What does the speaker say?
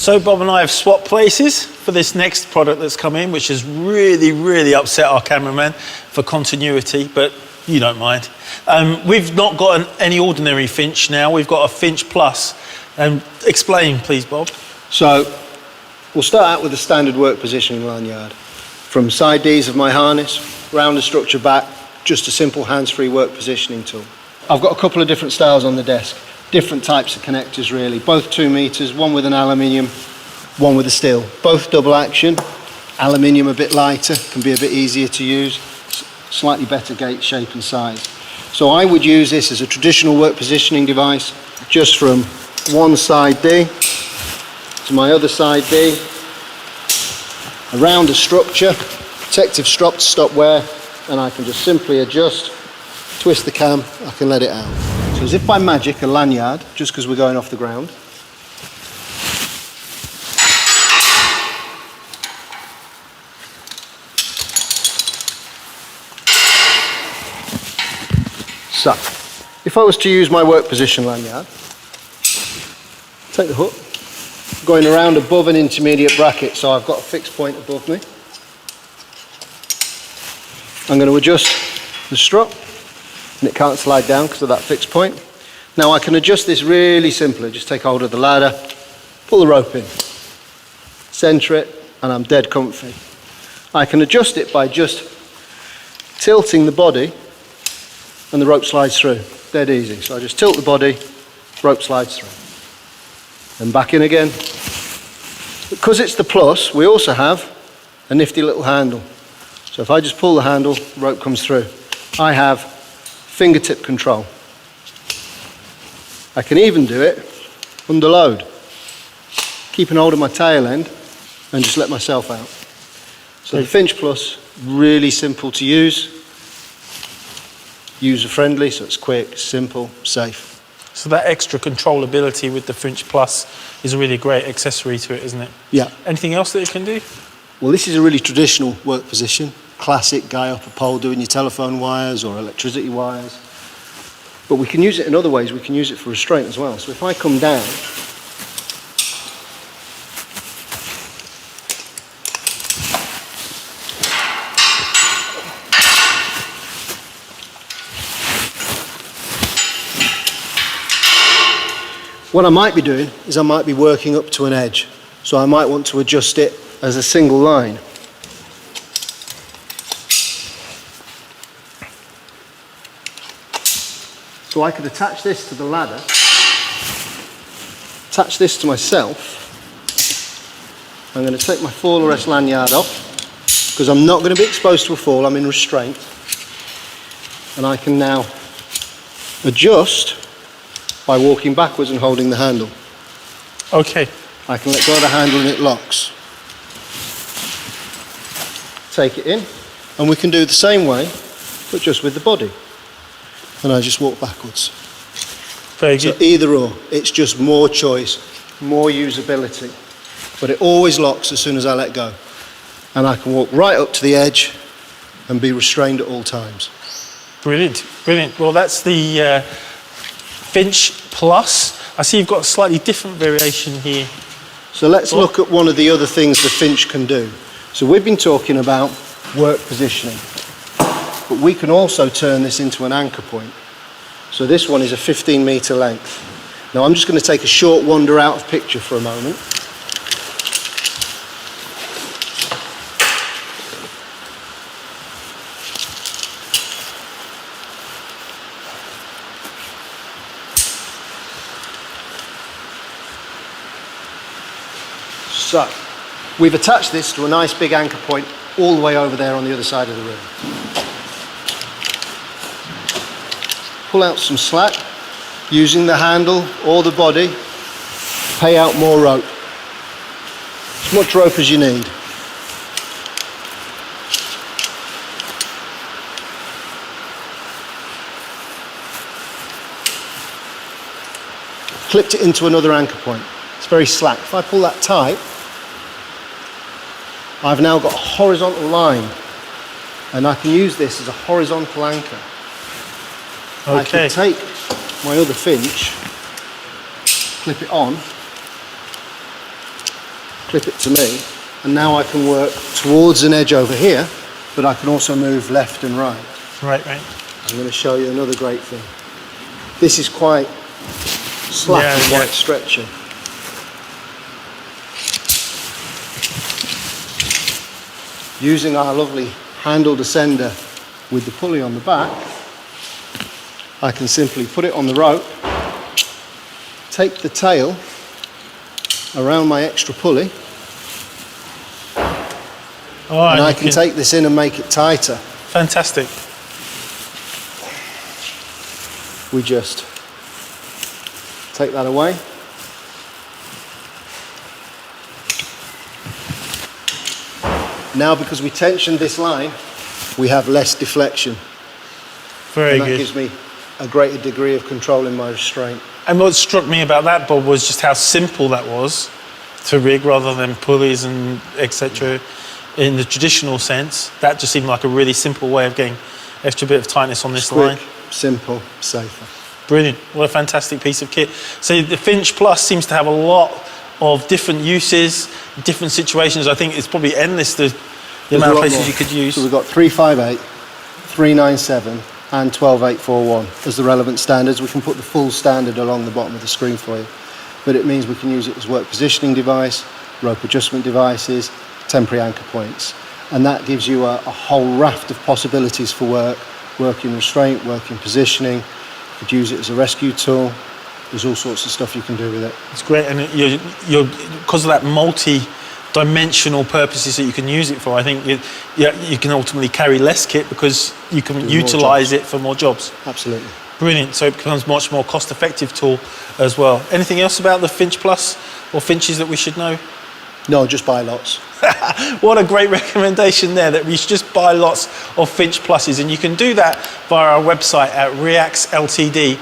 So Bob and I have swapped places for this next product that's come in, which has really upset our cameraman for continuity, but you don't mind. We've not got any ordinary Finch now, we've got a Finch Plus. Explain, please, Bob. So, we'll start out with the standard work positioning lanyard. From side Ds of my harness, round the structure back, just a simple hands-free work positioning tool. I've got a couple of different styles on the desk, different types of connectors really, both 2 meters, one with an aluminium, one with a steel. Both double action, aluminium a bit lighter, can be a bit easier to use, slightly better gate shape and size. So I would use this as a traditional work positioning device, just from one side D to my other side D, around the structure, protective strap to stop wear, and I can just simply adjust, twist the cam, I can let it out. So as if by magic, a lanyard, just because we're going off the ground. So, if I was to use my work position lanyard, take the hook, going around above an intermediate bracket, so I've got a fixed point above me. I'm going to adjust the strap, and it can't slide down because of that fixed point. Now I can adjust this really simply, just take hold of the ladder, pull the rope in, centre it, and I'm dead comfy. I can adjust it by just tilting the body, and the rope slides through, dead easy. So I just tilt the body, rope slides through. Then back in again. Because it's the Plus, we also have a nifty little handle. So if I just pull the handle, the rope comes through. I have fingertip control. I can even do it under load, keeping hold of my tail end and just let myself out. So the Finch Plus, really simple to use, user friendly, so it's quick, simple, safe. So that extra controllability with the Finch Plus is a really great accessory to it, isn't it? Yeah. Anything else that it can do? Well, this is a really traditional work position. Classic guy up a pole doing your telephone wires or electricity wires. But we can use it in other ways. We can use it for restraint as well. So if I come down, what I might be doing is I might be working up to an edge. So I might want to adjust it as a single line. So I could attach this to the ladder, attach this to myself. I'm going to take my fall arrest lanyard off because I'm not going to be exposed to a fall, I'm in restraint. And I can now adjust by walking backwards and holding the handle. Okay. I can let go of the handle and it locks. Take it in, and we can do the same way, but just with the body. And I just walk backwards. Very good. So either or, it's just more choice, more usability. But it always locks as soon as I let go. And I can walk right up to the edge and be restrained at all times. Brilliant, brilliant. Well, that's the Finch Plus. I see you've got a slightly different variation here. So let's look at one of the other things the Finch can do. So we've been talking about work positioning, but we can also turn this into an anchor point. So this one is a 15-meter length. Now I'm just going to take a short wander out of picture for a moment. So, we've attached this to a nice big anchor point all the way over there on the other side of the room. Pull out some slack, using the handle or the body, pay out more rope. As much rope as you need. Clipped it into another anchor point. It's very slack. If I pull that tight, I've now got a horizontal line, and I can use this as a horizontal anchor. Okay. I can take my other Finch, clip it on, clip it to me, and now I can work towards an edge over here, but I can also move left and right. Right. I'm going to show you another great thing. This is quite slack and quite stretchy. Using our lovely handle descender with the pulley on the back, I can simply put it on the rope, take the tail around my extra pulley, and I can take this in and make it tighter. Fantastic. We just take that away. Now, because we tensioned this line, we have less deflection. Very and that good. gives me a greater degree of control in my restraint. And what struck me about that, Bob, was just how simple that was to rig rather than pulleys and etc. In the traditional sense. That just seemed like a really simple way of getting extra bit of tightness on this line. Quick, simple, safer. Brilliant. What a fantastic piece of kit. So the Finch Plus seems to have a lot of different uses, different situations. I think it's probably endless the amount of places you could use. So we've got 358, 397 and 12841 as the relevant standards. We can put the full standard along the bottom of the screen for you. But it means we can use it as work positioning device, rope adjustment devices, temporary anchor points. And that gives you a whole raft of possibilities for working restraint, working positioning. You could use it as a rescue tool. There's all sorts of stuff you can do with it. It's great, and you're because of that multi-dimensional purposes that you can use it for, I think you can ultimately carry less kit because you can utilise it for more jobs. Absolutely. Brilliant, so it becomes a much more cost-effective tool as well. Anything else about the Finch Plus or Finches that we should know? No, just buy lots. What a great recommendation there, that we should just buy lots of Finch Pluses, and you can do that via our website at reaxltd.com.